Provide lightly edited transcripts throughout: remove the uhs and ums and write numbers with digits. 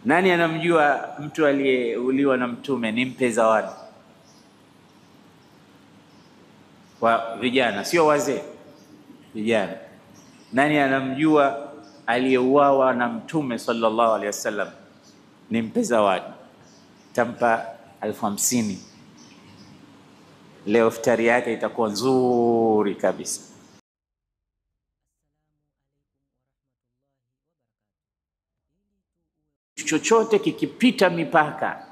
Nani anamjua mtu aliyeuliwa na Mtume? Nimpe zawadi. Kwa vijana, sio wazee, vijana. Nani anamjua aliyeuawa na Mtume sallallahu alaihi wasallam? Nimpe zawadi, tampa 50,000. Leo iftari yake itakuwa nzuri kabisa. Chochote kikipita mipaka,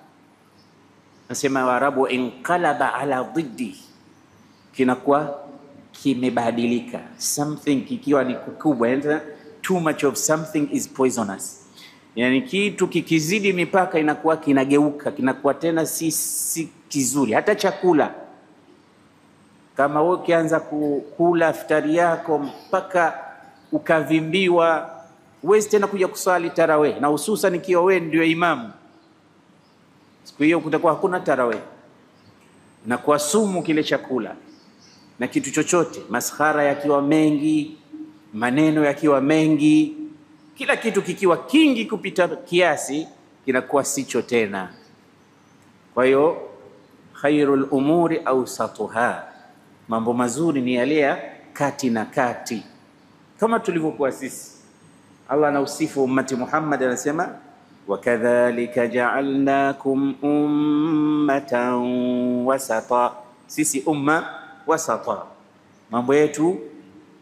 nasema Waarabu, inqalaba ala dhiddi, kinakuwa kimebadilika. Something kikiwa ni kikubwa, too much of something is poisonous. Yani kitu kikizidi mipaka inakuwa kinageuka, kinakuwa tena si kizuri. Hata chakula, kama wewe ukianza kula iftari yako mpaka ukavimbiwa, huwezi tena kuja kuswali tarawih, na hususan ikiwa wewe ndio imamu, siku hiyo kutakuwa hakuna tarawih, na kwa sumu kile chakula na kitu chochote, maskhara yakiwa mengi, maneno yakiwa mengi, kila kitu kikiwa kingi kupita kiasi, kinakuwa sicho tena. Kwa hiyo khairul umuri awsatuha, mambo mazuri ni yale ya kati na kati, kama tulivyokuwa sisi. Allah anausifu ummati Muhammad, anasema wakadhalika ja'alnakum ummatan wasata, sisi umma wasata, mambo yetu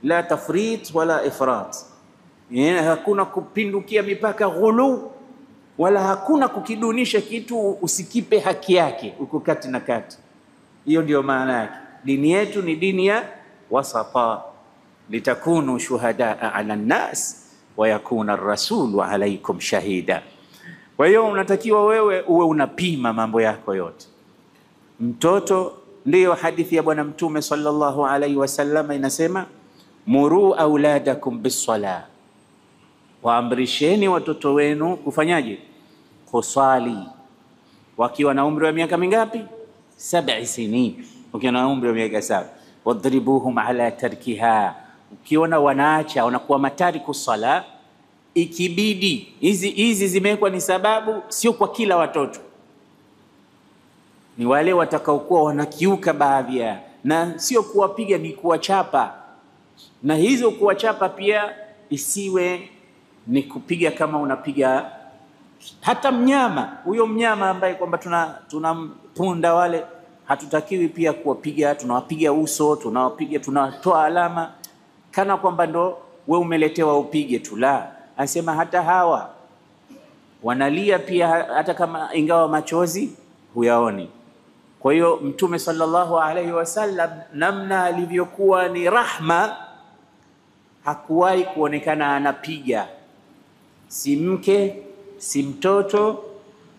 la tafrit wala ifrat, yani hakuna kupindukia mipaka, ghulu, wala hakuna kukidunisha kitu usikipe haki yake, uko kati na kati. Hiyo ndio maana yake. Dini yetu ni dini ya wasata, litakunu shuhadaa ala nnas wa yakuna ar-rasulu alaykum shahida. Kwa hiyo unatakiwa wewe uwe unapima mambo yako yote. Mtoto, ndiyo hadithi ya Bwana Mtume sallallahu alayhi wasallam inasema, muru auladakum bis-salah, waamrisheni watoto wenu kufanyaje? Kusali, wakiwa na umri wa miaka mingapi? 7 sinin, ukiwa na umri wa miaka 7. Wadribuhum ala tarkiha, ukiona wanaacha wanakuwa matariku sala, ikibidi. Hizi zimewekwa ni sababu, sio kwa kila watoto, ni wale watakaokuwa wanakiuka baadhi ya, na sio kuwapiga, ni kuwachapa. Na hizo kuwachapa pia isiwe ni kupiga kama unapiga hata mnyama. Huyo mnyama ambaye kwamba tunampunda wale, hatutakiwi pia kuwapiga, tunawapiga uso, tunawapiga, tunatoa alama kana kwamba ndo we umeletewa upige tu. La, anasema hata hawa wanalia pia, hata kama ingawa machozi huyaoni. Kwa hiyo Mtume sallallahu alaihi wasallam, namna alivyokuwa ni rahma, hakuwahi kuonekana anapiga, si mke, si mtoto,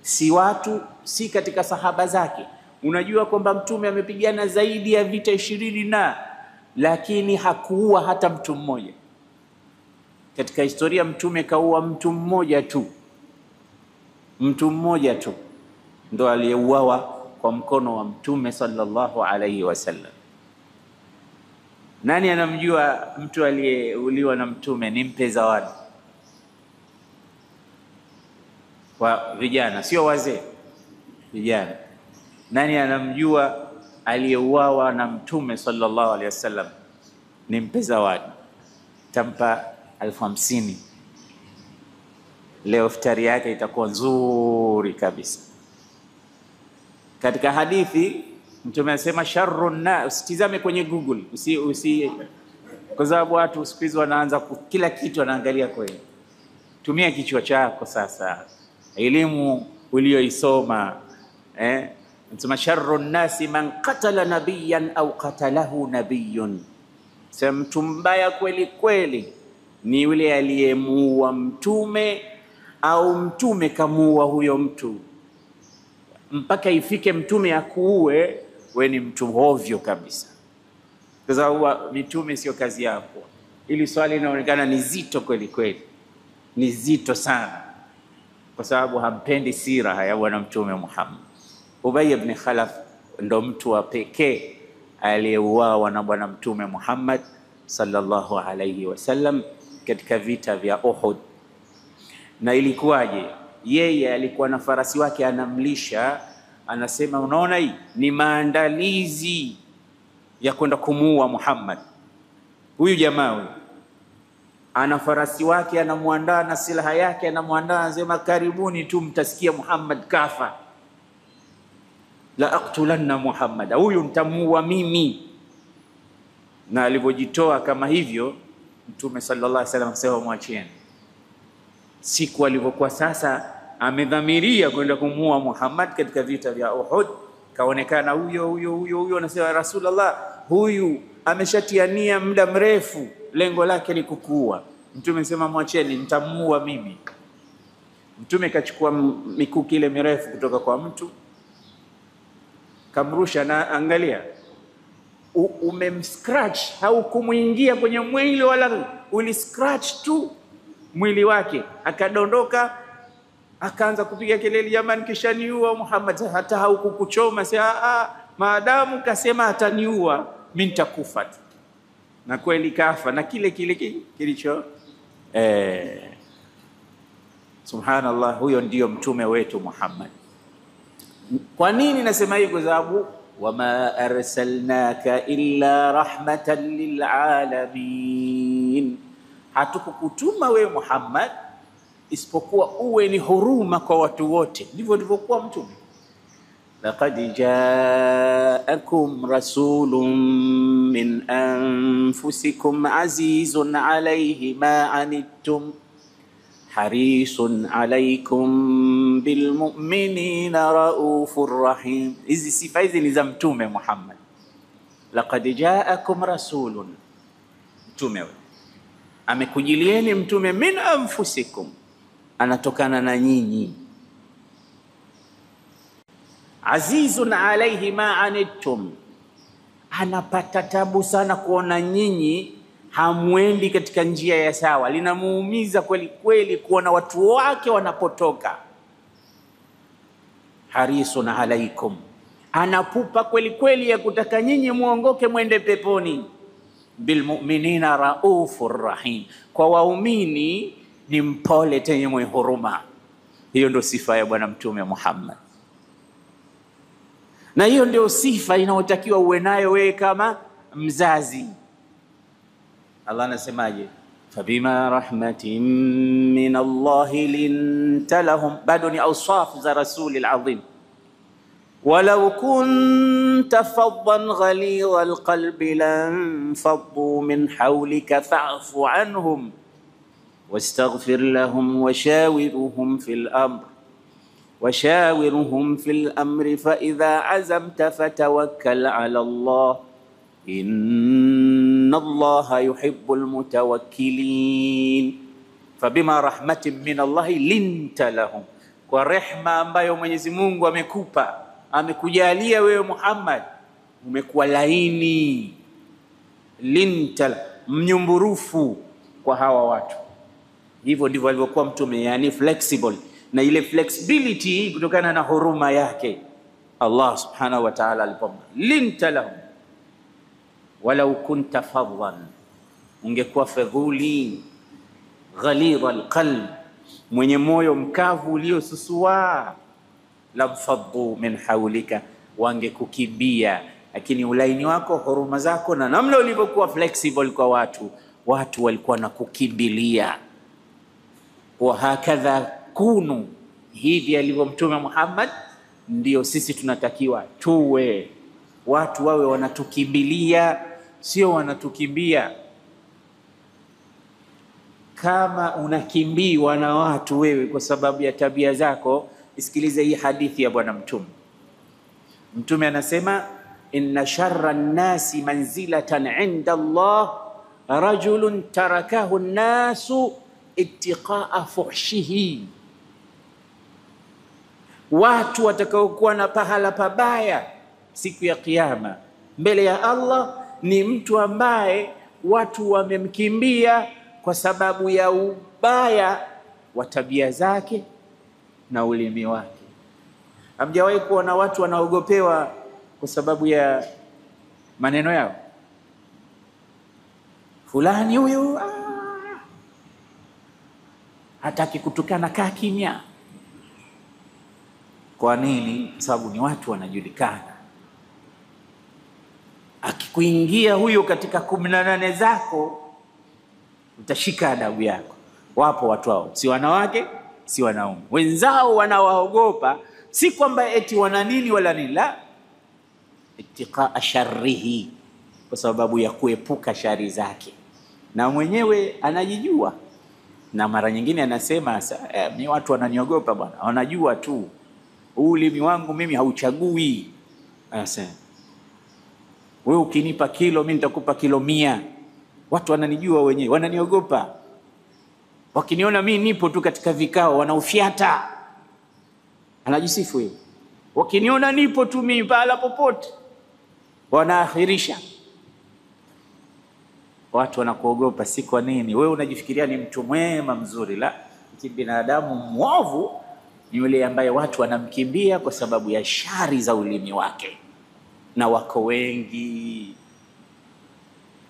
si watu, si katika sahaba zake. Unajua kwamba Mtume amepigana zaidi ya vita 20 lakini hakuua hata mtu mmoja. Katika historia Mtume kaua mtu mmoja tu, mtu mmoja tu ndo aliyeuawa kwa mkono wa Mtume sallallahu alaihi wasallam. Nani anamjua mtu aliyeuliwa na Mtume? Nimpe zawadi. Kwa vijana, sio wazee, vijana. Nani anamjua aliyeuawa na Mtume sallallahu alaihi wasallam? Nimpe zawadi, tampa 50,000. Leo iftari yake itakuwa nzuri kabisa. Katika hadithi Mtume anasema sharrun nas, usitizame kwenye Google, kwa sababu watu siku hizi wanaanza kila kitu wanaangalia kwenye. Tumia kichwa chako sasa, elimu uliyoisoma. Anasema sharrun nasi man qatala nabiyan au qatalahu nabiyun, sema mtu mbaya kweli kweli ni yule aliyemuua mtume au mtume kamuua huyo mtu. Mpaka ifike mtume akuue, we ni mtu hovyo kabisa, kwa sababu mitume sio kazi yako. Ili swali linaonekana ni zito kweli kweli, ni zito sana, kwa sababu hampendi sira ya Bwana Mtume Muhammad. Ubay ibn Khalaf ndo mtu wa pekee aliyeuawa na Bwana Mtume Muhammad sallallahu alayhi wasallam katika vita vya Uhud. Na ilikuwaje? yeye alikuwa na farasi wake anamlisha, anasema unaona, hii ni maandalizi ya kwenda kumuua Muhammad. Huyu jamaa huyu ana farasi wake, anamuandaa na silaha yake, anamuandaa, anasema karibuni tu mtasikia Muhammad kafa, la aqtulanna Muhammad, huyu nitamuua mimi. Na alipojitoa kama hivyo, Mtume sallallahu alaihi wasallam akasema mwacheni. Siku alivyokuwa sasa amedhamiria kwenda kumuua Muhammad katika vita vya Uhud, kaonekana huyo anasema Rasulullah, huyu ameshatiania muda mrefu, lengo lake ni kukuua. Mtume anasema mwacheni, nitamuua mimi. Mtume kachukua mikuki ile mirefu kutoka kwa mtu, kamrusha, na angalia, umemscratch, haukumuingia kwenye mwili wala uliscratch tu mwili wake, akadondoka, akaanza kupiga kelele, jamani kisha niua Muhammad, hata haukukuchoma. Sasa maadamu kasema ataniua, mimi nitakufa. Na kweli kafa, na kile kilicho subhanallah, huyo ndio mtume wetu Muhammad. Kwa nini nasema hivyo? Kwa sababu wama arsalnaka illa rahmatan lilalamin, hatukukutuma we Muhammad isipokuwa uwe ni huruma kwa watu wote. Ndivyo ndivyokuwa mtume. Laqad jaakum rasulun min anfusikum azizun alayhi ma anittum harisun alaykum bilmu'minina raufur rahim. Hizi sifa hizi ni za mtume Muhammad. Laqad jaakum rasulun, mtume amekujilieni mtume, min anfusikum, anatokana na nyinyi, azizun alayhi ma anittum, anapata tabu sana kuona nyinyi hamwendi katika njia ya sawa, linamuumiza kweli kweli kuona watu wake wanapotoka. Harisun alaikum, anapupa kweli kweli ya kutaka nyinyi muongoke mwende peponi. Bilmu'minina raufur rahim, kwa waumini ni mpole tena mwenye huruma. Hiyo ndio sifa ya bwana mtume Muhammad, na hiyo ndio sifa inayotakiwa uwe nayo wewe kama mzazi. Allah anasemaje? Fabima rahmatin min Allah linta lahum, bado ni awsaf za rasulil azim. Walau kunta faddan ghalidha alqalbi lanfaddu min hawlika fa'fu anhum wastaghfir lahum washawiruhum fil amri fa idha azamta fatawakkal ala Allah inna Allaha yuhibbul mutawakkilin. Fabima rahmatin min Allah linta lahum, kwa rehma ambayo Mwenyezi Mungu amekupa, amekujalia wewe Muhammad, umekuwa laini, linta, mnyumburufu kwa hawa watu. Hivyo ndivyo alivyokuwa mtume, yani flexible, na ile flexibility kutokana na huruma yake Allah subhanahu wa ta'ala alipomba linta lahum. Walau kunta faddan, ungekuwa fadhuli, ghalidha alqalb, mwenye moyo mkavu uliosusua, lamfaddu min hawlika, wangekukimbia. Lakini ulaini wako, huruma zako, na namna ulivyokuwa flexible kwa watu walikuwa na kukimbilia. Wa hakadha kunu, hivi alivyo mtume Muhammad ndio sisi tunatakiwa tuwe. Watu wawe wanatukimbilia, sio wanatukimbia. Kama unakimbiwa na watu wewe kwa sababu ya tabia zako, isikilize hii hadithi ya bwana mtume. Mtume anasema inna sharra an-nasi manzilatan 'inda Allah rajulun tarakahu an-nasu ittiqa'a fuhshihi. Watu watakaokuwa na pahala pabaya siku ya kiyama mbele ya Allah ni mtu ambaye watu wamemkimbia kwa sababu ya ubaya wa tabia zake na ulimi wake. Hamjawahi kuona watu wanaogopewa kwa sababu ya maneno yao? Fulani huyu hataki kutukana, kaa kimya. Kwa nini? Sababu ni watu wanajulikana. Akikuingia huyo katika 18 zako, utashika adabu yako. Wapo watu hao, si wanawake, si wanaume. Wenzao wanawaogopa, si kwamba eti wana nini wala nini, la, ittiqa sharrihi, kwa sababu ya kuepuka shari zake. Na mwenyewe anajijua. Na mara nyingine anasema, mimi watu wananiogopa bwana, wanajua tu ulimi wangu mimi hauchagui. Anasema, wewe ukinipa kilo mimi nitakupa kilo 100. Watu wananijua wenyewe, wananiogopa. Wakiniona mimi nipo tu katika vikao wanaufyata. Anajisifu hiyo. Wakiniona nipo tu mimi pala popote, wanaakhirisha. Watu wanakuogopa si kwa nini? Wewe unajifikiria ni mtu mwema mzuri, la. Binadamu mwovu ni yule ambaye watu wanamkimbia kwa sababu ya shari za ulimi wake. Na wako wengi.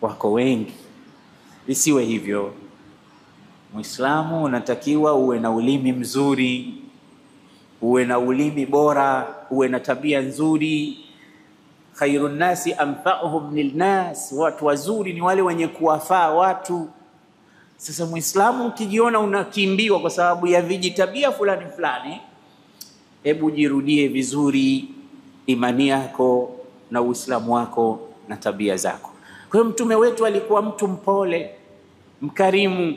Wako wengi. Isiwe hivyo. Muislamu unatakiwa uwe na ulimi mzuri, uwe na ulimi bora, uwe na tabia nzuri. Khairun nasi anfa'uhum lilnas, watu wazuri ni wale wenye kuwafaa watu. Sasa Muislamu ukijiona unakimbiwa kwa sababu ya vijitabia fulani fulani, hebu jirudie vizuri imani yako na Uislamu wako na tabia zako. Kwa hiyo mtume wetu alikuwa mtu mpole, mkarimu,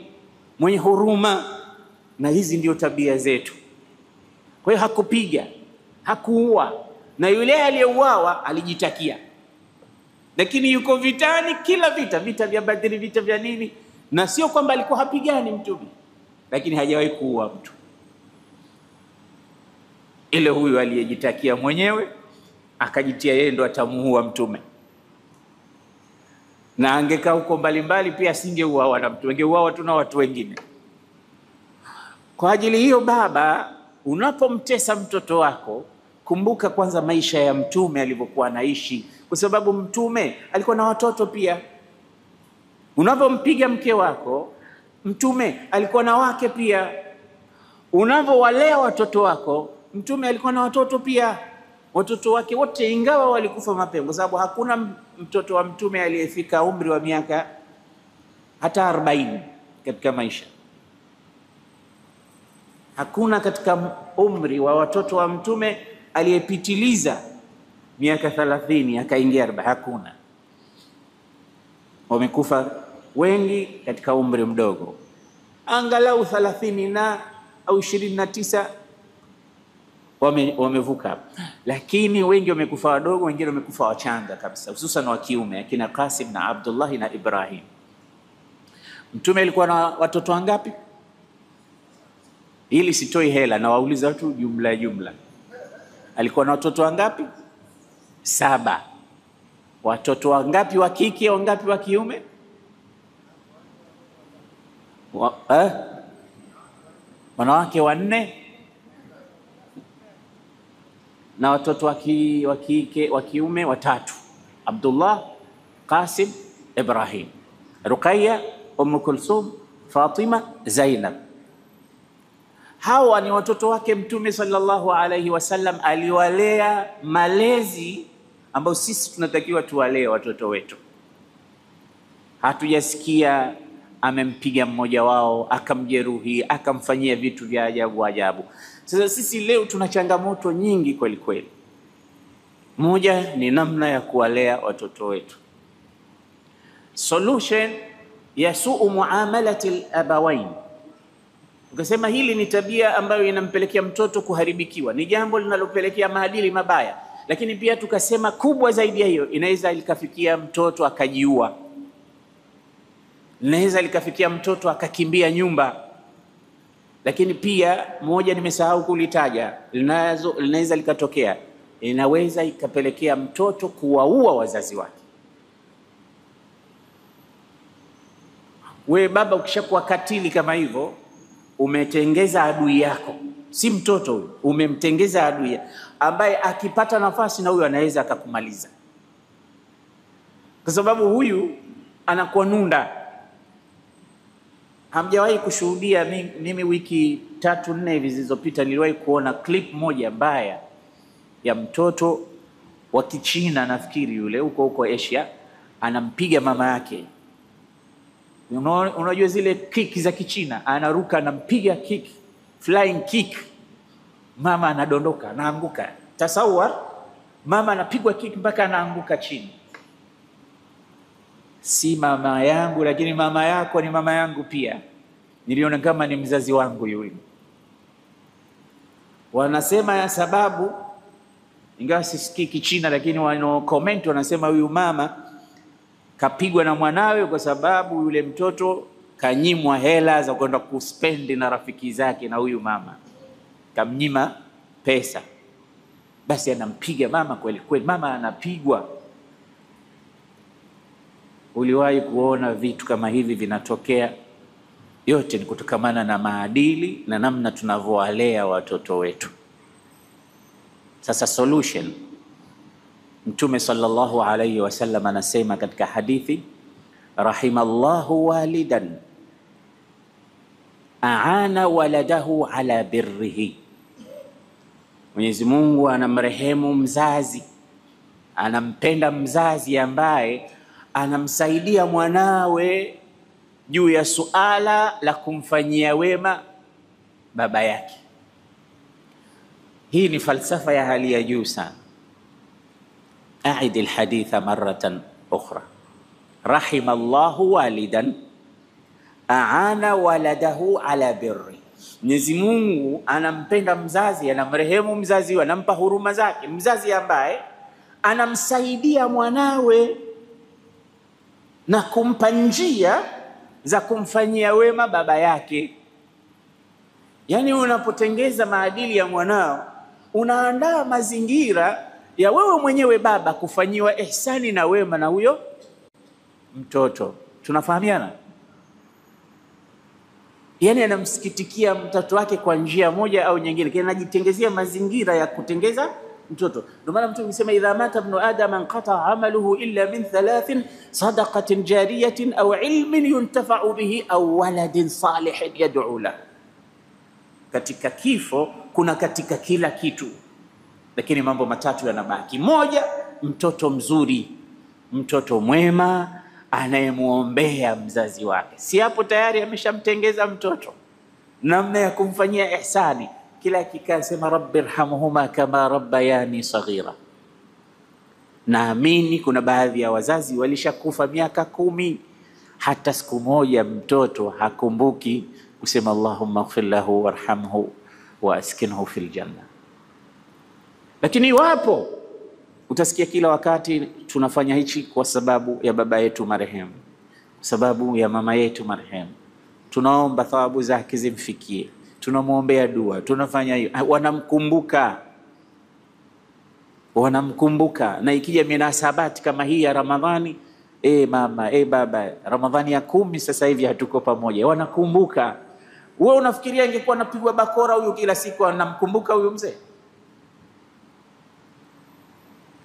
mwenye huruma, na hizi ndio tabia zetu. Kwa hiyo hakupiga, hakuua, na yule aliyeuawa alijitakia. Lakini yuko vitani, kila vita vya Badri, vita vya nini, na sio kwamba alikuwa hapigani mtume, lakini hajawahi kuua mtu. Ile huyu aliyejitakia mwenyewe akajitia yeye ndo atamuua mtume. Na angekaa huko mbalimbali pia asingeuawa na mtu, angeuawa tu na watu wengine. Kwa ajili hiyo, baba, unapomtesa mtoto wako, kumbuka kwanza maisha ya mtume alivyokuwa anaishi, kwa sababu mtume alikuwa na watoto pia. Unapompiga mke wako, mtume alikuwa na wake pia. Unapowalea watoto wako, mtume alikuwa na watoto pia. Watoto wake wote ingawa walikufa mapema, kwa sababu hakuna mtoto wa mtume aliyefika umri wa miaka hata 40 katika maisha. Hakuna katika umri wa watoto wa mtume aliyepitiliza miaka 30 akaingia 40, hakuna. Wamekufa wengi katika umri mdogo, angalau 30 na au 29 wamevuka. Lakini wengi wamekufa wadogo, wengine wamekufa wachanga kabisa, hususan wa kiume, akina Qasim na Abdullah na Ibrahim. Mtume alikuwa na watoto wangapi? Ili sitoi hela na wauliza watu jumla. Alikuwa na watoto wangapi? 7. Watoto wangapi wa kike, wangapi wa kiume? Wanawake 4 na watoto wa kiume 3. Abdullah, Qasim, Ibrahim, Ruqayya, Kulthum, Fatima, Zainab. Hawa ni watoto wake mtume sallallahu alayhi wasallam. Aliwalea malezi ambayo sisi tunatakiwa tuwalee watoto wetu. Hatujasikia amempiga mmoja wao, akamjeruhi, akamfanyia vitu vya ajabu. Sasa sisi leo tuna changamoto nyingi kweli kweli. Moja ni namna ya kuwalea watoto wetu. Solution ya suu muamalati al-abawain. Ukasema hili ni tabia ambayo inampelekea mtoto kuharibikiwa, ni jambo linalopelekea maadili mabaya. Lakini pia tukasema kubwa zaidi ya hiyo, inaweza likafikia mtoto akajiua. Inaweza likafikia mtoto akakimbia nyumba. Lakini pia moja nimesahau kulitaja, linaweza likatokea, inaweza ikapelekea mtoto kuwaua wazazi wake. We baba, ukishakuwa katili kama hivyo, umetengeza adui yako. Si mtoto huyo, umemtengeza adui ambaye akipata nafasi na huyo anaweza akakumaliza. Kwa sababu huyu anakuwa nunda. Hamjawahi kushuhudia, mimi wiki 3-4 hivi zilizopita niliwahi kuona clip moja mbaya ya mtoto wa Kichina, nafikiri yule huko Asia, anampiga mama yake. Unajua zile kick za Kichina, anaruka anampiga kick, flying kick, mama anadondoka, anaanguka. Tasawwar, mama anapigwa kick mpaka anaanguka chini. Si mama yangu, lakini mama yako ni mama yangu pia. Niliona kama ni mzazi wangu yule. Wanasema ya sababu, ingawa sisikii Kichina, lakini wano comment wanasema huyu mama kapigwa na mwanawe kwa sababu yule mtoto kanyimwa hela za kwenda kuspendi na rafiki zake, na huyu mama kamnyima pesa, basi anampiga mama kweli kweli, mama anapigwa. Uliwahi kuona vitu kama hivi vinatokea? Yote ni kutokamana na maadili na namna tunavyowalea watoto wetu. Sasa solution, Mtume sallallahu alayhi wasallam anasema katika hadithi, rahimallahu walidan aana waladahu ala birrihi, Mwenyezi Mungu anamrehemu mzazi, anampenda mzazi ambaye anamsaidia mwanawe juu ya suala la kumfanyia wema baba yake. Hii ni falsafa ya hali ya juu sana. Aid alhaditha maratan ukhra, rahimallahu walidan aana waladahu ala birri. Mwenyezi Mungu anampenda mzazi, anamrehemu mzazi, anampa huruma zake mzazi ambaye anamsaidia mwanawe na kumpa njia za kumfanyia wema baba yake. Yani unapotengeza maadili ya mwanao, unaandaa mazingira ya wewe mwenyewe baba kufanyiwa ihsani na wema na huyo mtoto. Tunafahamiana? Yani anamsikitikia mtoto wake kwa njia moja au nyingine, kile anajitengezea mazingira ya kutengeza mtoto. Ndio maana Mtume anasema idha mata ibn adam anqata amaluhu illa min thalathin, sadaqatin jariyatin au ilmin yuntafa'u bihi au waladin salihin yad'u lahu. Katika kifo kuna katika kila kitu, lakini mambo matatu yanabaki. Moja, mtoto mzuri, mtoto mwema anayemuombea mzazi wake. Si hapo tayari ameshamtengeza mtoto namna ya kumfanyia ihsani? Kila akikaa sema rabbirhamhuma kama rabbayani saghira. Naamini kuna baadhi ya wazazi walishakufa miaka 10, hata siku moja mtoto hakumbuki kusema Allahumma ighfir lahu warhamhu wa askinhu fil janna. Lakini wapo utasikia kila wakati tunafanya hichi kwa sababu ya baba yetu marehemu, sababu ya mama yetu marehemu, tunaomba thawabu zake zimfikie, tunamuombea dua, tunafanya hiyo. Wanamkumbuka. Na ikija minasabati kama hii ya Ramadhani, mama, baba, Ramadhani ya 10 sasa hivi hatuko pamoja, wanakumbuka. Wewe unafikiria ingekuwa napigwa bakora huyu kila siku anamkumbuka huyu mzee?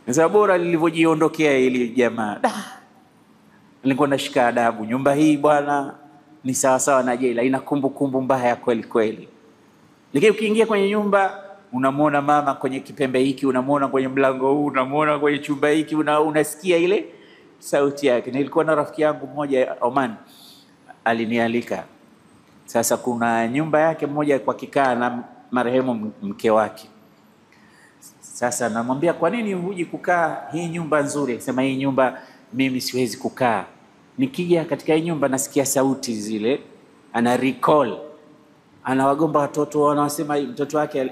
Sasa bora lilivyojiondokea ili jamaa, nilikuwa nashika adabu, nyumba hii bwana ni sawa sawa na jela, ina kumbukumbu mbaya kweli kweli. Lakini ukiingia kwenye nyumba unamwona mama kwenye kipembe hiki, unamwona kwenye mlango huu, unamwona kwenye chumba hiki, unasikia ile sauti yake. Nilikuwa na rafiki yangu mmoja Oman, alinialika. Sasa kuna nyumba yake mmoja kwa kikaa na marehemu mke wake. Sasa namwambia, kwa nini huji kukaa hii nyumba nzuri? Akasema, hii nyumba mimi siwezi kukaa. Nikija katika hii nyumba nasikia sauti zile, ana recall, anawagomba watoto, wanasema mtoto wake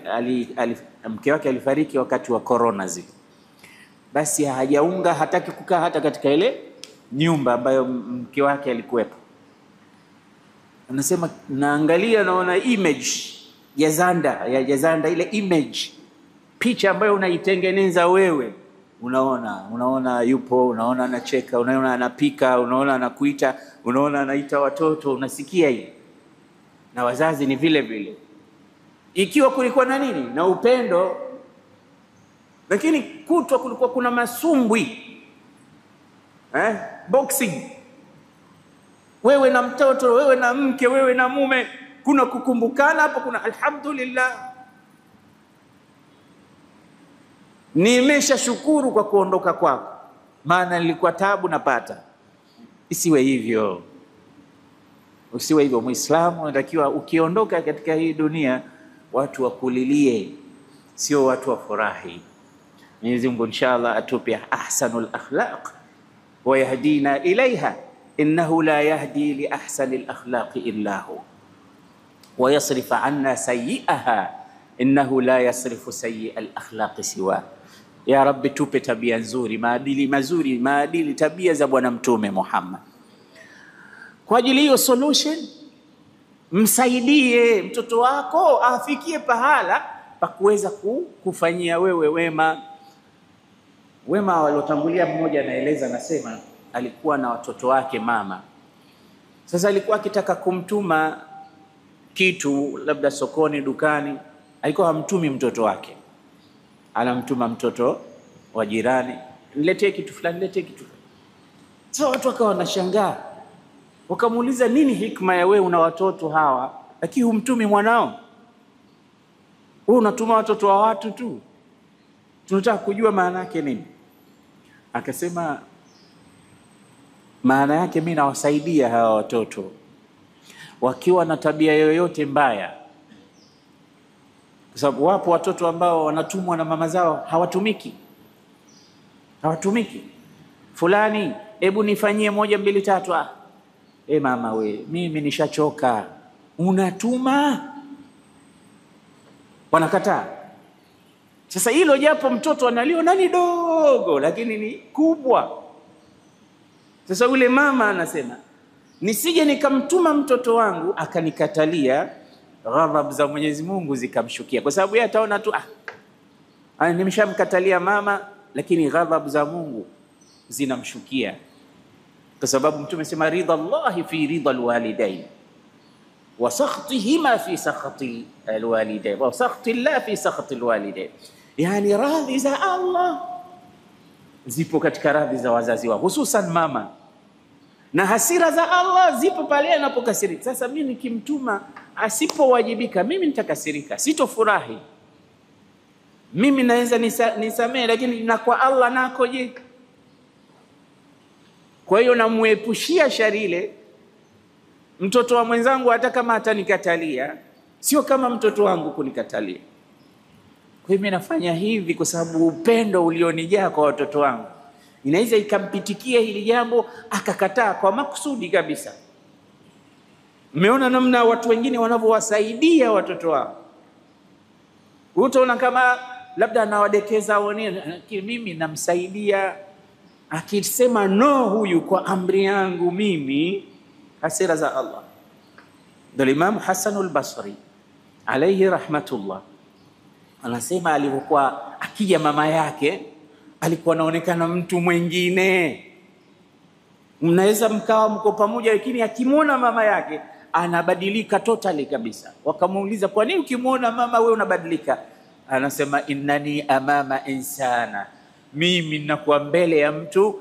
mke wake alifariki wakati wa corona zile. Basi hajaunga, hataki kukaa hata katika ile nyumba ambayo mke wake alikuwepo. Anasema naangalia naona image ya Zanda, ile image, picha ambayo unaitengeneza wewe, unaona yupo, unaona anacheka, unaona anapika, unaona anakuita, unaona anaita watoto, unasikia hii. Na wazazi ni vile vile. Ikiwa kulikuwa na nini? Na upendo. Lakini kutwa kulikuwa kuna masumbwi, boxing, wewe na mtoto, wewe na mke, wewe na mume, kuna kukumbukana hapo, kuna alhamdulillah. nimeshashukuru kwa kuondoka kwako, maana nilikuwa tabu napata. Isiwe hivyo, usiwe hivyo. Muislamu unatakiwa ukiondoka katika hii dunia watu wakulilie, sio watu wafurahi. Mwenyezi Mungu inshallah atupe ahsanul akhlaq wa yahdina ilaiha, innahu la yahdi li ahsanil akhlaqi illa hu, wa yasrif anna sayyi'aha, innahu la yasrifu sayyi'al akhlaqi siwa. Ya Rabbi, tupe tabia nzuri, maadili mazuri, maadili tabia za Bwana Mtume Muhammad. Kwa ajili hiyo solution, msaidie mtoto wako afikie pahala pa kuweza kufanyia wewe wema. Wema waliotangulia, mmoja anaeleza, anasema alikuwa na watoto wake mama. Sasa alikuwa akitaka kumtuma kitu labda sokoni, dukani, alikuwa hamtumi mtoto wake, anamtuma mtoto wa jirani, niletee kitu fulani, niletee kitu fulani. Sasa watu wakawa wanashangaa, wakamuuliza, nini hikma ya wewe una watoto hawa lakini humtumi mwanao? Wewe unatuma watoto wa watu tu, tunataka kujua maana yake nini. Akasema maana yake, mimi nawasaidia hawa watoto wakiwa na tabia yoyote mbaya, kwa sababu wapo watoto ambao wanatumwa na mama zao hawatumiki. Fulani, hebu nifanyie 1 2 3. Mama we, mimi nishachoka, unatuma. Wanakataa. Sasa hilo japo mtoto analiona ni dogo, lakini ni kubwa. Sasa yule mama anasema, nisije nikamtuma mtoto wangu akanikatalia, ghadhabu za Mwenyezi Mungu zikamshukia, kwa sababu yeye ataona tu nimeshamkatalia mama, lakini ghadhabu za Mungu zinamshukia, kwa sababu Mtume sema ridha Allah fi ridha alwalidain wa sakhtihima fi sakhti alwalidain wa sakhti Allah fi sakhti alwalidain. Yani radhi za Allah zipo katika radhi za wazazi wao, hususan mama, na hasira za Allah zipo pale anapokasirika. Sasa mimi nikimtuma asipowajibika, mimi nitakasirika, sitofurahi. Mimi naweza nisamee, lakini na kwa Allah nako je? Kwa hiyo namuepushia shari ile. Mtoto wa mwenzangu hata kama atanikatalia, sio kama mtoto wangu kunikatalia. Kwa hiyo mimi nafanya hivi kwa sababu upendo ulionijaa kwa watoto wangu. Inaweza ikampitikia hili jambo akakataa kwa makusudi kabisa. Mmeona namna watu wengine wanavyowasaidia watoto wao. Utaona kama labda anawadekeza wenyewe, mimi namsaidia. Akisema no huyu kwa amri yangu mimi, hasira za Allah. Ndio Imam Hasan al-Basri alayhi rahmatullah anasema alipokuwa akija mama yake alikuwa anaonekana mtu mwingine. Mnaweza mkawa mko pamoja, lakini akimwona mama yake anabadilika totally kabisa. Wakamuuliza, kwa nini ukimwona mama wewe unabadilika? Anasema innani amama insana, mimi ninakuwa mbele ya mtu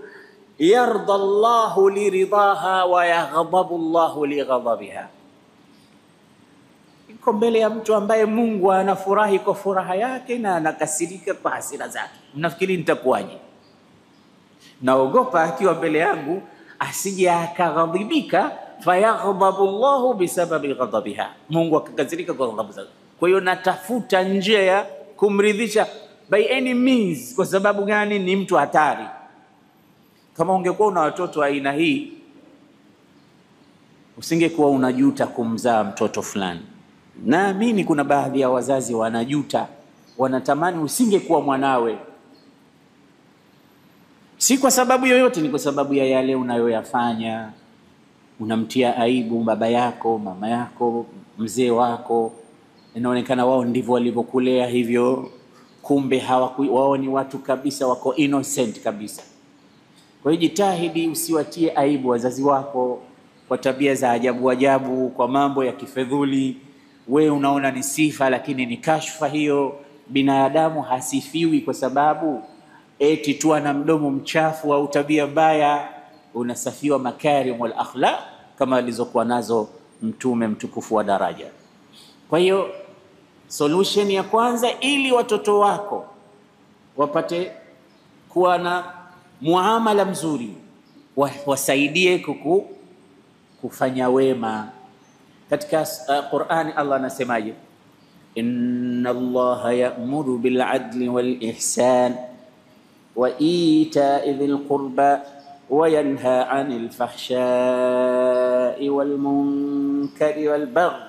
yarda Allahu li ridaha wa yaghdabu Allahu li ghadabiha. Iko mbele ya mtu ambaye Mungu anafurahi kwa furaha yake na anakasirika kwa hasira zake. Mnafikiri nitakuwaje? Naogopa akiwa mbele yangu asije akaghadhibika fayaghdabu Allahu bisababi ghadabiha, Mungu akakasirika kwa ghadhabu zake. Kwa hiyo natafuta njia ya kumridhisha by any means. Kwa sababu gani? Ni mtu hatari. Kama ungekuwa una watoto aina hii, usingekuwa unajuta kumzaa mtoto fulani. Naamini kuna baadhi ya wazazi wanajuta, wanatamani usingekuwa mwanawe. Si kwa sababu yoyote, ni kwa sababu ya yale unayoyafanya. Unamtia aibu baba yako, mama yako, mzee wako. Inaonekana wao ndivyo walivyokulea hivyo, kumbe wao ni watu kabisa, wako innocent kabisa. Kwa hiyo jitahidi usiwatie aibu wazazi wako kwa tabia za ajabu ajabu, kwa mambo ya kifedhuli. Wewe unaona ni sifa, lakini ni kashfa hiyo. Binadamu hasifiwi kwa sababu eti tu ana mdomo mchafu au tabia mbaya. Unasafiwa makarimul akhlaq kama alizokuwa nazo Mtume mtukufu wa daraja. Kwa hiyo solution ya kwanza, ili watoto wako wapate kuwa na muamala mzuri, wasaidie kufanya wema. Katika Qur'ani Allah anasemaje? Inna Allaha ya'muru bil adli wal ihsan wa ita'i dhil qurba wa yanha 'anil fahsha'i wal munkari wal baghi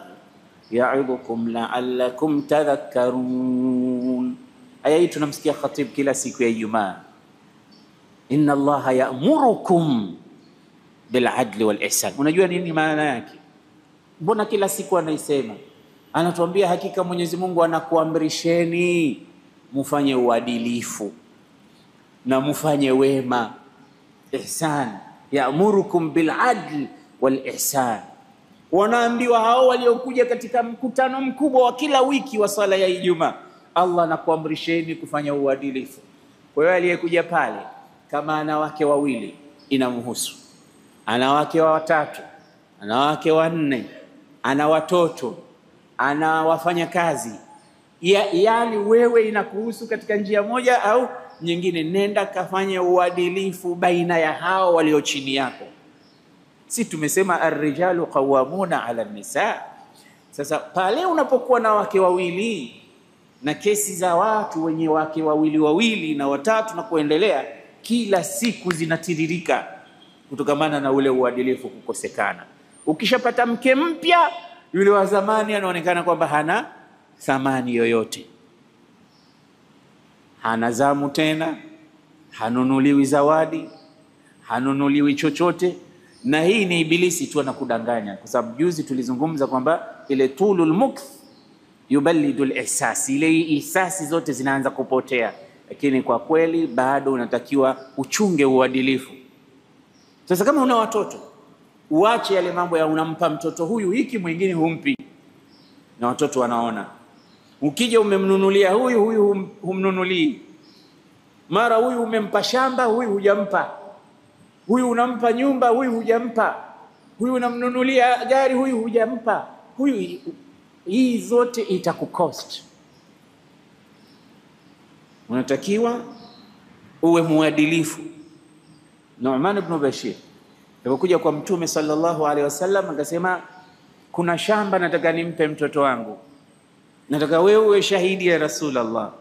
ya'idhukum la'allakum tadhakkarun. Aya hii tunamsikia khatib kila siku ya Ijumaa. Inna Allaha ya'murukum bil adli wal ihsan. Unajua nini maana yake? Mbona kila siku anaisema? Anatuambia hakika Mwenyezi Mungu anakuamrisheni mufanye uadilifu na mufanye wema. Ihsan, ya'murukum bil adli wal ihsan. Wanaambiwa hao waliokuja katika mkutano mkubwa wa kila wiki wa sala ya Ijumaa, Allah anakuamrisheni kufanya uadilifu. Kwa hiyo aliyekuja pale kama ana wake wawili inamhusu, ana wake watatu, ana wake wanne, ana watoto, ana wafanya kazi, yaani wewe inakuhusu katika njia moja au nyingine. Nenda kafanya uadilifu baina ya hao walio chini yako. Si tumesema ar-rijalu qawwamuna 'ala an-nisa. Sasa pale unapokuwa na wake wawili na kesi za watu wenye wake wawili na watatu na kuendelea, kila siku zinatiririka kutokamana na ule uadilifu kukosekana. Ukishapata mke mpya, yule wa zamani anaonekana kwamba hana thamani yoyote, hana zamu tena, hanunuliwi zawadi, hanunuliwi chochote. Na hii ni ibilisi tu anakudanganya, kwa sababu juzi tulizungumza kwamba ile tulul mukth yubalidul ihsas, ile ihsasi zote zinaanza kupotea. Lakini kwa kweli bado unatakiwa uchunge uadilifu. Sasa kama una watoto, uache yale mambo ya unampa mtoto huyu hiki mwingine humpi, na watoto wanaona. Ukija umemnunulia huyu humnunulii, mara huyu umempa shamba huyu hujampa, huyu unampa nyumba huyu hujampa, huyu unamnunulia gari huyu hujampa, huyu. Hii zote itakukost. Unatakiwa uwe muadilifu. Nu'man ibn Bashir alipokuja kwa Mtume sallallahu alaihi wasallam akasema, kuna shamba nataka nimpe mtoto wangu, nataka wewe uwe shahidi ya Rasulullah.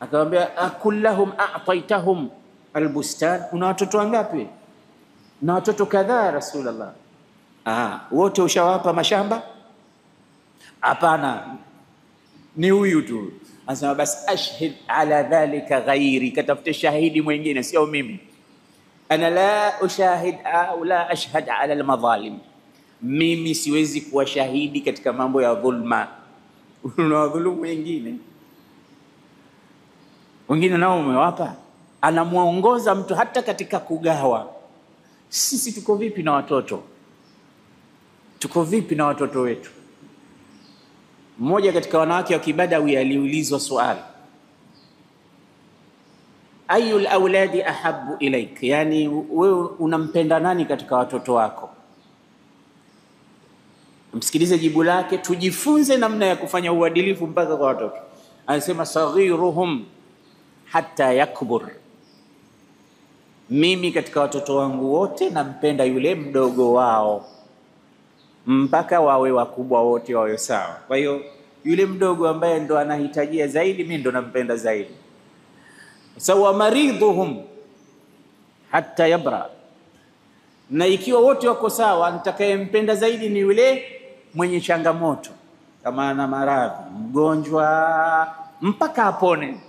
Akamwambia, akullahum a'taitahum albustan? Una watoto wangapi? Na watoto kadhaa Rasulullah. Wote ushawapa mashamba? Hapana, ni huyu tu. Anasema bas ashhid ala dhalika ghairi, katafute shahidi mwingine sio mimi. Ana la ushahid au la ashhad ala almadhalim, mimi siwezi kuwa shahidi katika mambo ya dhulma. Unawadhulumu wengine nao umewapa. Anamuongoza mtu hata katika kugawa. Sisi tuko vipi na watoto? Tuko vipi na watoto wetu? Mmoja katika wanawake wa Kibadawi aliulizwa swali, ayul auladi ahabbu ilaik, yani wewe unampenda nani katika watoto wako? Msikilize jibu lake, tujifunze namna ya kufanya uadilifu mpaka kwa watoto. Anasema, saghiruhum hatta yakbur, mimi katika watoto wangu wote nampenda yule mdogo wao mpaka wawe wakubwa wote wawe sawa. Kwa hiyo yule mdogo ambaye ndo anahitajia zaidi, mimi ndo nampenda zaidi. Sawa maridhuhum hatta yabra, na ikiwa wote wako sawa, nitakayempenda zaidi ni yule mwenye changamoto, kama ana maradhi, mgonjwa, mpaka apone.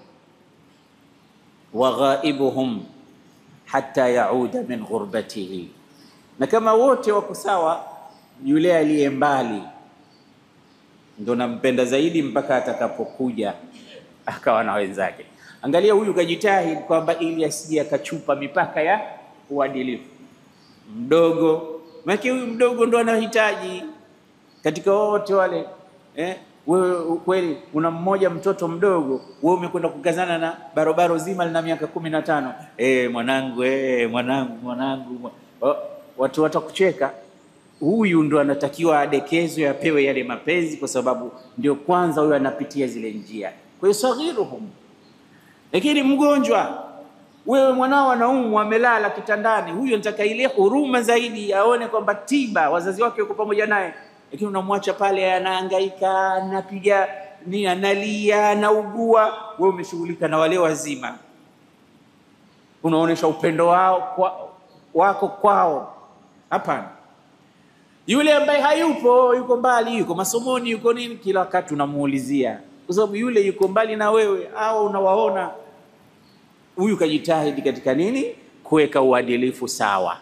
Wa ghaibuhum hatta yauda min ghurbatihi, na kama wote wako sawa, yule aliye mbali ndo nampenda zaidi mpaka atakapokuja akawa na wenzake. Angalia, huyu kajitahidi kwamba ili asije akachupa mipaka ya uadilifu. Mdogo, maana huyu mdogo ndo anahitaji katika wote wale. Wewe kweli una mmoja mtoto mdogo, wewe umekwenda kukazana na barobaro zima lina miaka 15. Mwanangu. Watu watakucheka. Huyu ndo anatakiwa adekezwe, apewe yale mapenzi, kwa sababu ndio kwanza huyu anapitia zile njia. Kwa hiyo saghiruhum Lakini mgonjwa, wewe mwanao anaumwa amelala kitandani, huyo nataka ile huruma zaidi, aone kwamba tiba wazazi wake wako pamoja naye. Lakini unamwacha pale anahangaika, anapiga ni analia, anaugua, wewe umeshughulika na wale wazima. Unaonesha upendo wako kwao. Hapana. Yule ambaye hayupo, yuko mbali, yuko masomoni, yuko nini, kila wakati unamuulizia, kwa sababu yule yuko mbali na wewe, au unawaona huyu kajitahidi katika nini, kuweka uadilifu sawa.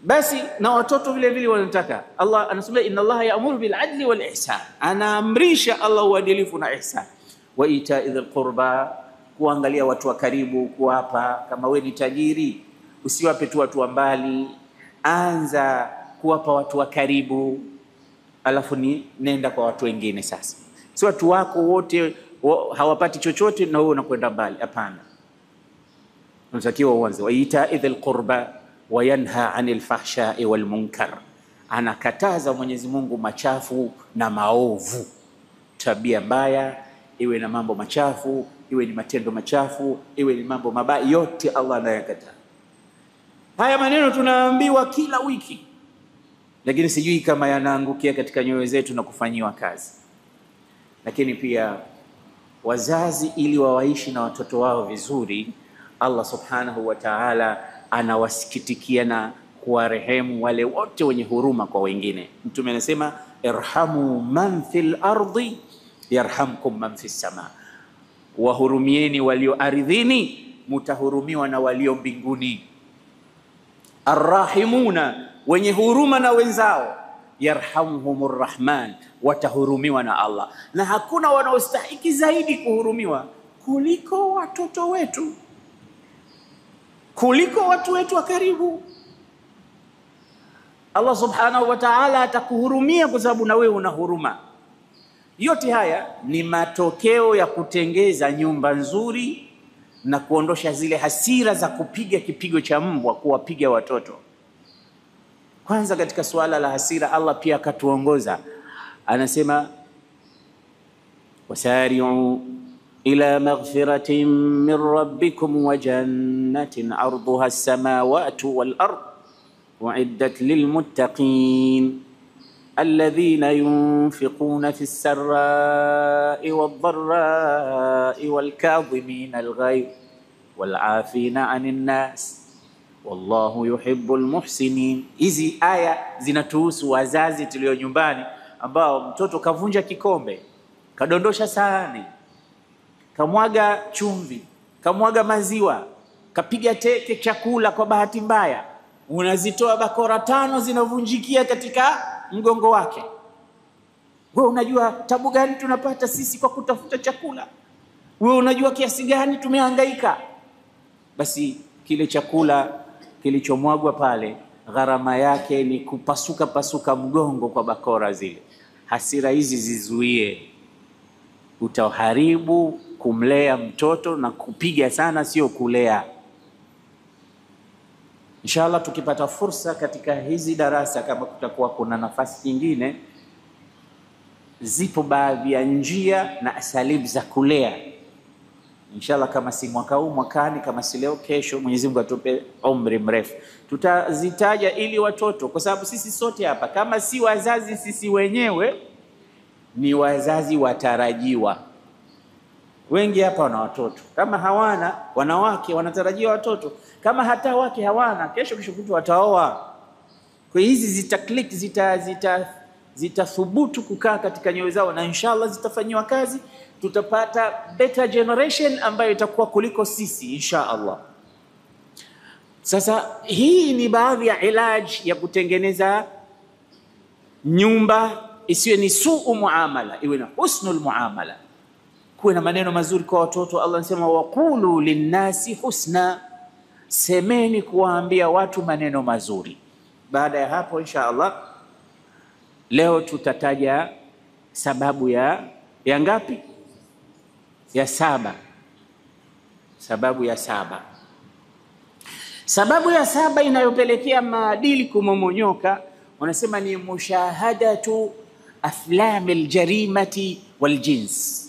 Basi na watoto vile vile wanataka. Allah anasema inna Allah ya'muru bil adli wal ihsan, anaamrisha Allah uadilifu na ihsan. Wa ita'i dhil qurba, kuangalia watu wa karibu, kuwapa. Kama wewe ni tajiri, usiwape tu watu wa mbali, anza kuwapa watu wa karibu, alafu nenda kwa watu wengine. Sasa si watu wako wote hawapati chochote na wewe unakwenda mbali. Hapana, unatakiwa uanze wa ita'i dhil qurba wa yanha 'anil fahsha'i wal munkar. Anakataza Mwenyezi Mungu machafu na maovu, tabia mbaya, iwe na mambo machafu, iwe ni matendo machafu, iwe ni mambo mabaya, yote Allah anayakataa. Haya maneno tunaambiwa kila wiki, lakini sijui kama yanaangukia katika nyoyo zetu na kufanyiwa kazi. Lakini pia wazazi, ili wawaishi na watoto wao vizuri, Allah subhanahu wa ta'ala anawasikitikia na kuwarehemu wale wote wenye huruma kwa wengine. Mtume anasema irhamu man fil ardi yarhamkum man fis sama, wahurumieni walio ardhini, mutahurumiwa na walio mbinguni. Arrahimuna, wenye huruma na wenzao, yarhamuhumur rahman, watahurumiwa na Allah. Na hakuna wanaostahiki zaidi kuhurumiwa kuliko watoto wetu, kuliko watu wetu wa karibu. Allah subhanahu wa ta'ala atakuhurumia kwa sababu na wewe una huruma. Yote haya ni matokeo ya kutengeza nyumba nzuri na kuondosha zile hasira za kupiga kipigo cha mbwa, kuwapiga watoto. Kwanza katika suala la hasira, Allah pia akatuongoza, anasema wasari'u ila maghfiratin min rabbikum wa jannatin 'arduha as-samawati wal ard u'iddat lil muttaqin alladhina yunfiquna fi as-sarra'i wad-dharra'i wal kadhimina al-ghayz wal 'afina 'anil nas wallahu yuhibbul muhsinin. Hizi aya zinatuhusu wazazi tulio nyumbani, ambao mtoto kavunja kikombe, kadondosha sahani, kamwaga chumvi, kamwaga maziwa, kapiga teke chakula kwa bahati mbaya, unazitoa bakora 5 zinavunjikia katika mgongo wake. Wewe unajua tabu gani tunapata sisi kwa kutafuta chakula? Wewe unajua kiasi gani tumehangaika? Basi kile chakula kilichomwagwa pale, gharama yake ni kupasuka mgongo kwa bakora zile. Hasira hizi zizuie, utaharibu kumlea mtoto, na kupiga sana sio kulea. Inshallah tukipata fursa katika hizi darasa, kama kutakuwa kuna nafasi nyingine, zipo baadhi ya njia na asalibu za kulea. Inshallah kama si mwaka huu, mwakani, kama si leo, kesho, Mwenyezi Mungu atupe umri mrefu, tutazitaja ili watoto, kwa sababu sisi sote hapa kama si wazazi sisi wenyewe ni wazazi watarajiwa. Wengi hapa wana watoto, kama hawana wanawake wanatarajia watoto, kama hata wake hawana, kesho kutu wataoa. Kwa hizi zitaklik, zitathubutu kukaa katika nyoyo zao, na inshallah zitafanyiwa kazi. Tutapata better generation ambayo itakuwa kuliko sisi inshallah. Sasa hii ni baadhi ya ilaji ya kutengeneza nyumba isiwe ni suu muamala, iwe na husnul muamala, kuwe na maneno mazuri kwa watoto. Allah anasema waqulu linnasi husna, semeni kuwaambia watu maneno mazuri. Baada ya hapo inshallah leo tutataja sababu ya ngapi? Ya 7. Sababu ya 7. Sababu ya 7 inayopelekea maadili kumomonyoka, wanasema ni mushahadatu aflamil jarimati wal jins.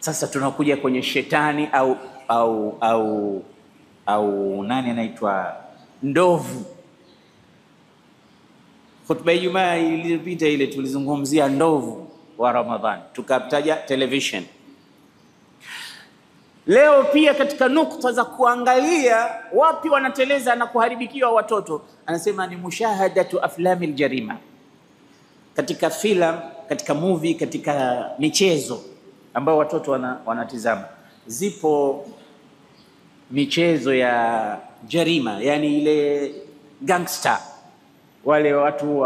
Sasa tunakuja kwenye shetani au nani anaitwa ndovu. Khutba ya Ijumaa iliyopita ile tulizungumzia ndovu wa Ramadhani, tukataja television. Leo pia katika nukta za kuangalia wapi wanateleza na kuharibikiwa watoto, anasema ni mushahadatu aflamil jarima. Katika filamu, katika movie, katika michezo ambao watoto wanatizama, zipo michezo ya jarima, yani ile gangster, wale watu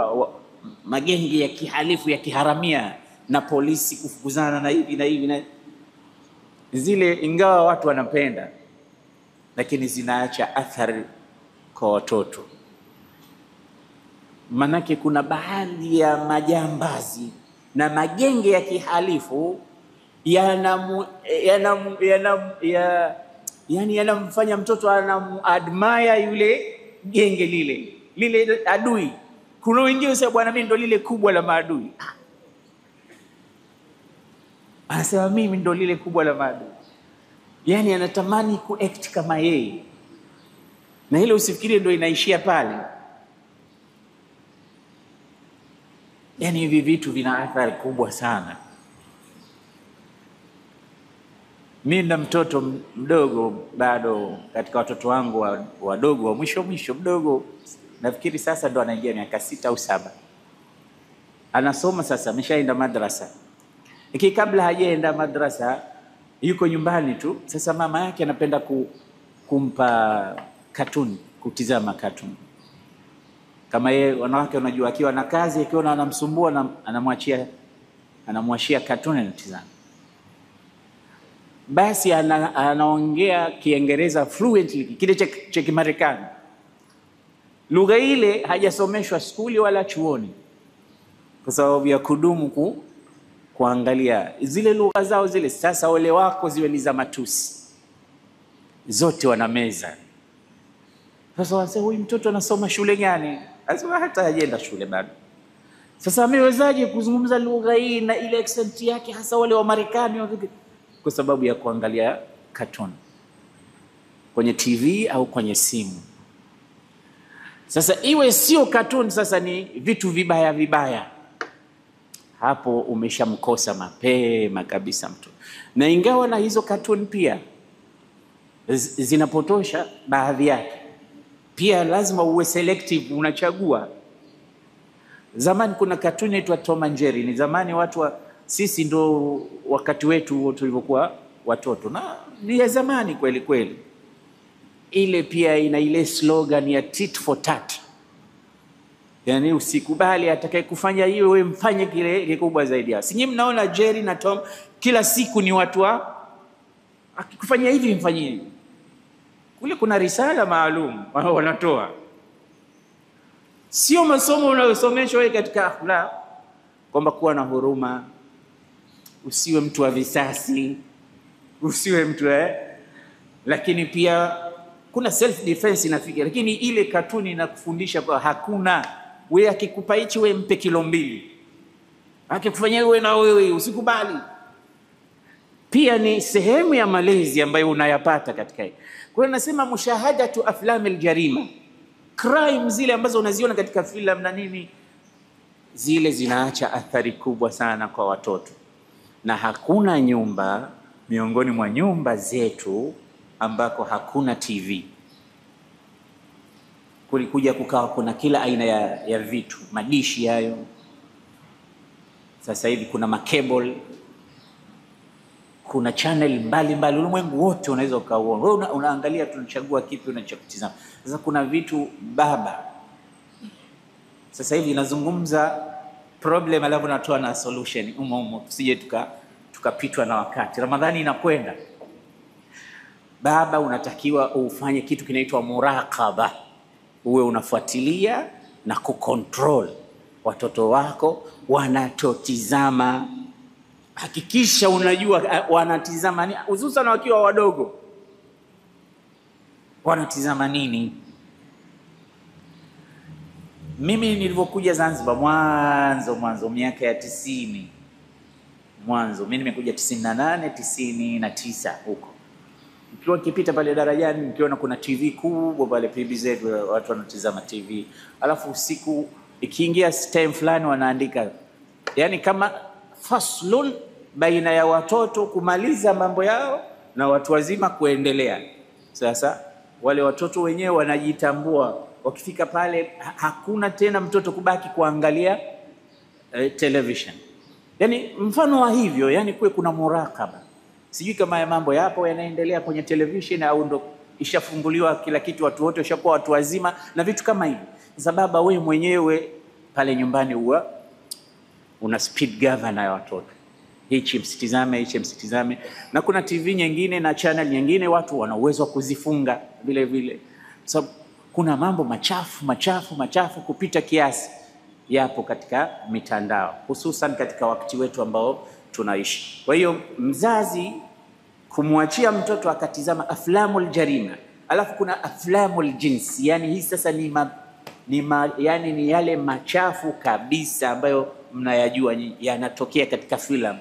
magengi ya kihalifu ya kiharamia na polisi kufukuzana na hivi na hivi na zile, ingawa watu wanapenda, lakini zinaacha athari kwa watoto. Manake kuna baadhi ya majambazi na magenge ya kihalifu yanamfanya mtoto anamadmire yule genge lile adui. Kuna wengine wasema bwana mimi ndo lile kubwa la maadui. Anasema mimi ndo lile kubwa la maadui. Yani anatamani kuact kama yeye. Na hilo usifikirie ndo inaishia pale. Yani hivi vitu vina athari kubwa sana. Mimi na mtoto mdogo bado, katika watoto wangu wadogo wa mwisho mdogo, nafikiri sasa ndo anaingia miaka 6 au 7. Anasoma sasa, ameshaenda madrasa. Lakini kabla hajaenda madrasa yuko nyumbani tu. Sasa mama yake anapenda kumpa cartoon, kutizama cartoon. Kama yeye, wanawake unajua, akiwa na kazi, akiona anamsumbua na anamwashia cartoon anatizama. Basi anaongea Kiingereza fluently, kile cha Kimarekani. Lugha ile hajasomeshwa skuli wala chuoni, kwa sababu ya kudumu kuangalia zile lugha zao zile. Sasa ole wako ziwe ni za matusi, zote wanameza. Sasa wanasema huyu mtoto anasoma shule gani? Anasema hata hajaenda shule bado. Sasa amewezaje kuzungumza lugha hii na ile accent yake, hasa wale wa Marekani? Kwa sababu ya kuangalia cartoon kwenye TV au kwenye simu. Sasa iwe sio cartoon, sasa ni vitu vibaya, hapo umeshamkosa mapema kabisa mtu. Na ingawa na hizo cartoon pia zinapotosha baadhi yake, pia lazima uwe selective, unachagua. Zamani kuna cartoon inaitwa Tom and Jerry. Ni zamani sisi ndo wakati wetu tulivyokuwa watoto, na ni ya zamani kweli kweli. Ile pia ina ile slogan ya tit for tat, yani usikubali atakaye kufanya hiyo wewe mfanye kile kikubwa zaidi yao. Sinyi mnaona Jerry na Tom kila siku ni watu akikufanyia hivi mfanyie hivi. Kule kuna risala maalum wanatoa, sio masomo unayosomeshwa wewe katika akhlaq, kwamba kuwa na huruma, usiwe mtu wa visasi, usiwe mtu lakini pia kuna self defense inafika. Lakini ile katuni inakufundisha kwa hakuna wewe, akikupa hichi wewe mpe kilo 2, akikufanyia wewe na wewe usikubali. Pia ni sehemu ya malezi ambayo unayapata katika hii. Kwa hiyo nasema mushahadatu aflamil jarima, crime zile ambazo unaziona katika filamu na nini, zile zinaacha athari kubwa sana kwa watoto. Na hakuna nyumba miongoni mwa nyumba zetu ambako hakuna TV. Kulikuja kukawa kuna kila aina ya vitu, madishi hayo. Sasa hivi kuna makable, kuna channel mbalimbali, ulimwengu wote unaweza ukaona. Wewe unaangalia, tunachagua kipi unachokitazama. Sasa kuna vitu baba. Sasa hivi nazungumza problem alafu natoa na solution umo, tusije tukapitwa na wakati. Ramadhani inakwenda. Baba unatakiwa ufanye kitu kinaitwa muraqaba. Uwe unafuatilia na kucontrol watoto wako wanatotizama. Hakikisha unajua wanatizama nini, hususan wakiwa wadogo. Wanatizama nini? Mimi nilipokuja Zanzibar mwanzo miaka ya 90, mwanzo. Mimi nimekuja 98, 99 huko. Mkiwa kipita pale darajani, mkiona kuna TV kubwa pale PBZ, watu wanatazama TV. Alafu usiku ikiingia time fulani wanaandika, yani kama faslun baina ya watoto kumaliza mambo yao na watu wazima kuendelea. Sasa wale watoto wenyewe wanajitambua, wakifika pale hakuna tena mtoto kubaki kuangalia television. Yani mfano wa hivyo, yani kuwe kuna murakaba. Sijui kama ya mambo yapo yanaendelea kwenye television au ndo ishafunguliwa kila kitu, watu wote washakuwa watu wazima na vitu kama hivi. Sababu wewe mwenyewe pale nyumbani huwa una speed governor ya watoto. Hichi msitizame. Na kuna TV nyingine na channel nyingine watu wana uwezo wa kuzifunga vile vile. Sababu kuna mambo machafu kupita kiasi yapo katika mitandao, hususan katika wakati wetu ambao tunaishi. Kwa hiyo mzazi kumwachia mtoto akatizama aflamul jarima, alafu kuna aflamul jinsi, yani hii sasa yani ni yale machafu kabisa ambayo mnayajua yanatokea katika filamu.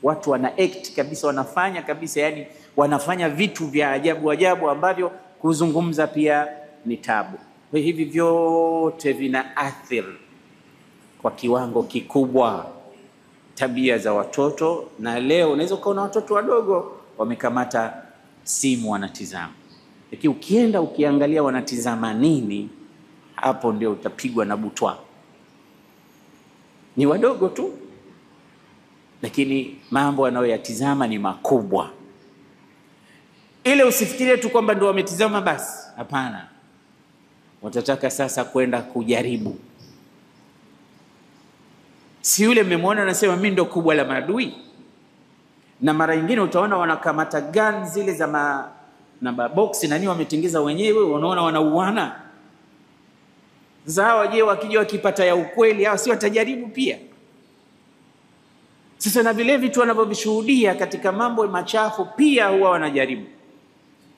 Watu wana act kabisa, wanafanya kabisa, yani wanafanya vitu vya ajabu ambavyo kuzungumza pia ni tabu. Kwa hivi vyote vinaathiri kwa kiwango kikubwa tabia za watoto. Na leo unaweza kuona watoto wadogo wamekamata simu wanatizama. Lakini ukienda ukiangalia wanatizama nini, hapo ndio utapigwa na butwa. Ni wadogo tu, lakini mambo wanayoyatizama ni makubwa. Ile usifikirie tu kwamba ndio wametizama basi, hapana. Watataka sasa kwenda kujaribu. Si yule mmemwona anasema mimi ndo kubwa la maadui. Na mara nyingine utaona wanakamata gun zile za na box na nini wametengeza wenyewe, unaona wanauana. Sasa hawa je, wakija wakipata ya ukweli hao si watajaribu pia? Sasa na vile vitu wanavyovishuhudia katika mambo machafu pia huwa wanajaribu.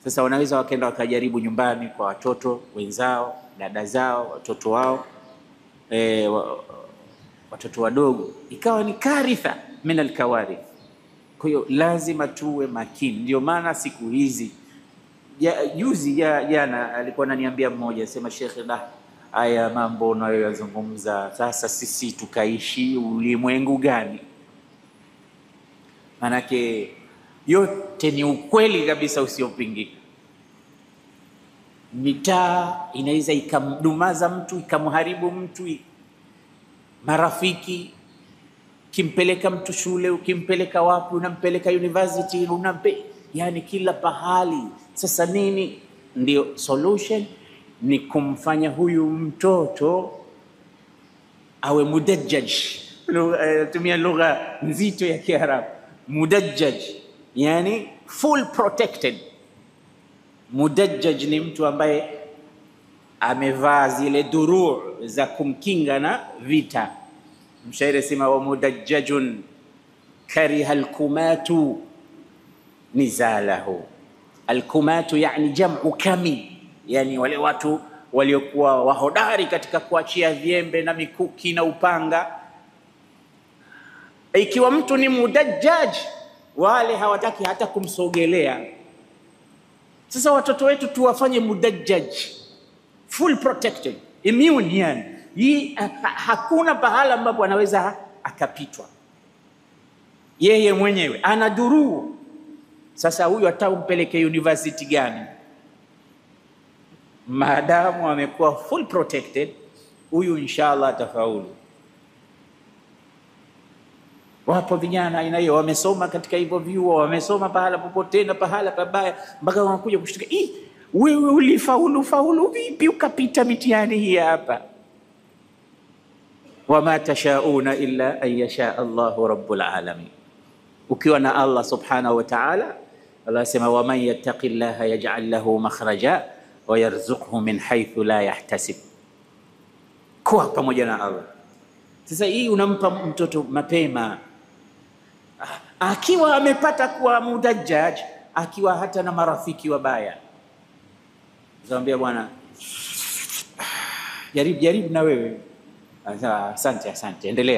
Sasa wanaweza wakaenda wakajaribu nyumbani kwa watoto wenzao, dada zao, watoto wao, watoto wadogo, ikawa ni karitha min alkawarith. Kwa hiyo lazima tuwe makini. Ndio maana siku hizi jana alikuwa ananiambia mmoja, sema Sheikh, haya mambo unayoyazungumza sasa sisi tukaishi ulimwengu gani? Manake yote ni ukweli kabisa usiopingika. Mitaa inaweza ikamdumaza mtu, ikamharibu mtu. Marafiki, kimpeleka mtu shule, ukimpeleka wapi, unampeleka university, yani kila pahali. Sasa nini ndio solution? Ni kumfanya huyu mtoto awe mudajjaj. Tumia lugha nzito ya Kiarabu. Mudajjaj yani full protected. Mudajjaj ni mtu ambaye amevaa zile duruu za kumkinga na vita. Mshairi sema wa mudajjajun kariha alkumatu nizalahu. Alkumatu yani jam'u kami, yani wale watu waliokuwa wahodari katika kuachia vyembe na mikuki na upanga. Ikiwa mtu ni mudajjaj, wale hawataki hata kumsogelea. Sasa watoto wetu tuwafanye mudajjaj, full protected, immune yani. Hakuna pahala ambapo anaweza akapitwa. Yeye mwenyewe anadhuru. Sasa huyu atampeleke university gani? Maadamu amekuwa full protected, huyu inshallah atafaulu. Wapo vijana aina hiyo, wamesoma katika hivyo vyuo, wamesoma pahala popote na pahala pabaya, mpaka wanakuja kushtuka, wewe ulifaulu vipi ukapita mitihani hii hapa? Wama tashauna illa an yasha Allahu rabbul alamin. Ukiwa na Allah subhanahu wa ta'ala, Allah sema waman yattaqillaha yaj'al lahu makhraja wa yarzuqhu min haythu la yahtasib. Kuwa pamoja na Allah. Sasa hii unampa mtoto mapema, akiwa amepata kuwa mudajjaj, akiwa hata na marafiki wabaya, zamwambia bwana jaribu na wewe. Asante endelea.